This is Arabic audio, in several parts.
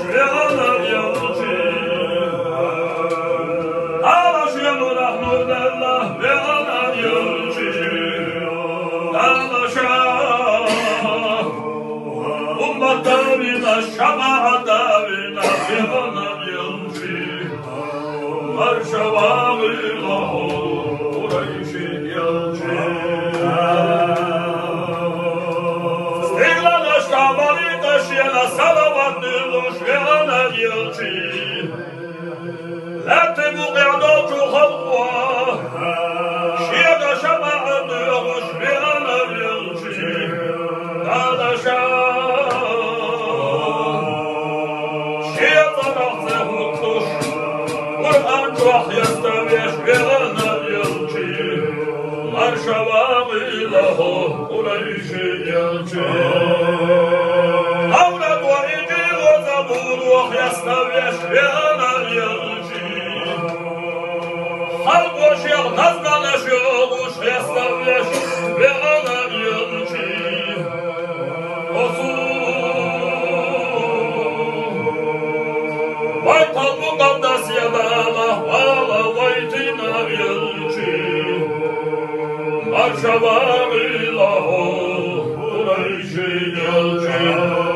وشفيعنا يلجي على شيء رحمة الله بأنا يلجي على شاء أمة من الشفاعة بنا بأنا يلجي مرشواغي له قريش يلجي Shela salavat nilosh ve'ana yelchi Latimu qe'adot ukhadwa Shega shama'at nilosh ve'ana yelchi Dada shah Shega nahze hutush Qur'an juh yastavish ve'ana yelchi Marshavaghi lahu Quraysh yelchi يستويش بأنا يلجي خلق وشيخ نزل شيوخ يستويش بأنا يلجي بيت المقدس يداله وعلى بيتنا يلجي مرشباغي له قريش يلجي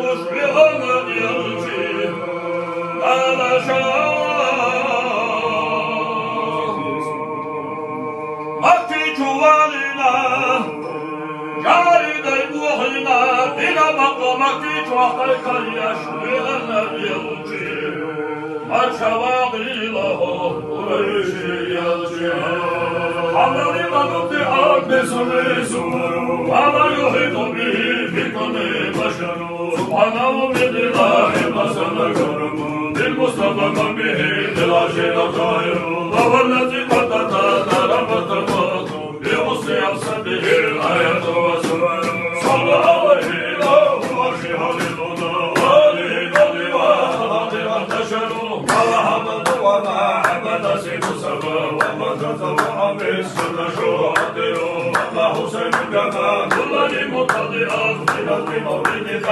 Kuş bihana yelci ala şah Akti çuvalina Cari dey buhina Dila makam akti çuakay karyaş bihana yelci Marşavaği lahu Kureyşi yelci Hamdani manıbdi abdesuni sumuru Valla yuhidu bihi fikani başarı سبحانه بالله قسم كرم بالمصطفى به للعشير الطاهر وهو الذي قد اتانا رحمة الله بحسن عصبه الآية والسماء صلى عليه الله وشيها للهدى وللهدى وهدى انتشروا وحمد وما حمد سيد سبا وما تتبع بالسنة شهدوا وما حسين كما كل متضئات من المولد